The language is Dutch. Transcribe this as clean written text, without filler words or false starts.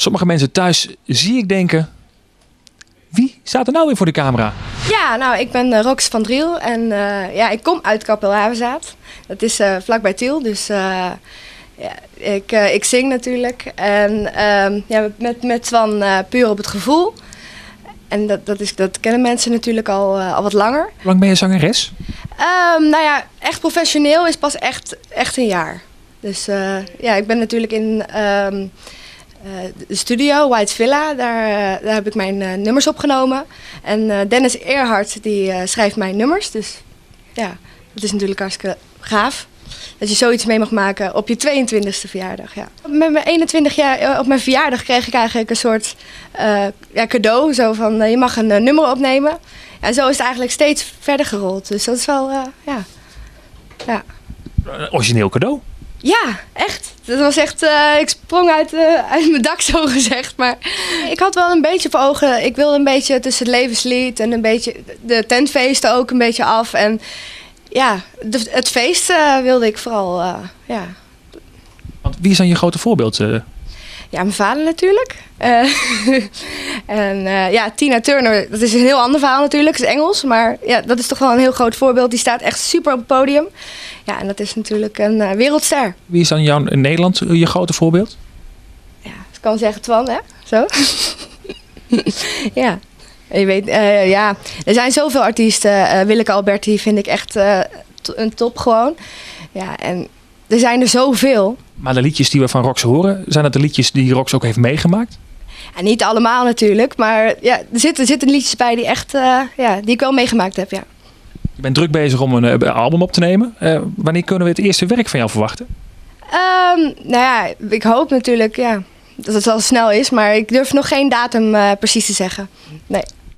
Sommige mensen thuis zie ik denken, wie staat er nou weer voor de camera? Ja, nou, ik ben Rox van Driel en ja, ik kom uit Kapel-Havenzaat. Dat is vlakbij Tiel, dus ja, ik zing natuurlijk. En ja, met Twan puur op het gevoel. En dat kennen mensen natuurlijk al wat langer. Hoe lang ben je zangeres? Nou ja, echt professioneel is pas echt een jaar. Dus ja, ik ben natuurlijk in de studio, White Villa. Daar heb ik mijn nummers opgenomen. En Dennis Eerhart die schrijft mijn nummers. Dus ja, dat is natuurlijk hartstikke gaaf. Dat je zoiets mee mag maken op je 22e verjaardag. Ja. Met mijn 21 jaar op mijn verjaardag kreeg ik eigenlijk een soort ja, cadeau. Zo van, je mag een nummer opnemen. En zo is het eigenlijk steeds verder gerold. Dus dat is wel, ja. Origineel cadeau. Ja, echt. Dat was echt, ik sprong uit mijn dak zo gezegd. Maar ik had wel een beetje voor ogen. Ik wilde een beetje tussen het levenslied en een beetje de tentfeesten ook een beetje af. En ja, het feest wilde ik vooral, ja. Want wie is dan je grote voorbeeld? Ja, mijn vader natuurlijk. En ja, Tina Turner, dat is een heel ander verhaal natuurlijk, het is Engels. Maar ja, dat is toch wel een heel groot voorbeeld. Die staat echt super op het podium. Ja, en dat is natuurlijk een wereldster. Wie is dan in Nederland je grote voorbeeld? Ja, ik kan zeggen Twan, hè? Zo. Ja. Je weet, ja, er zijn zoveel artiesten. Willeke Alberti vind ik echt een top gewoon. Ja, en er zijn er zoveel. Maar de liedjes die we van Rox horen, zijn dat de liedjes die Rox ook heeft meegemaakt? Ja, niet allemaal natuurlijk, maar ja, er zitten liedjes bij die echt, ja, die ik wel meegemaakt heb, ja. Je bent druk bezig om een album op te nemen. Wanneer kunnen we het eerste werk van jou verwachten? Nou ja, ik hoop natuurlijk ja, dat het al snel is, maar ik durf nog geen datum precies te zeggen. Nee.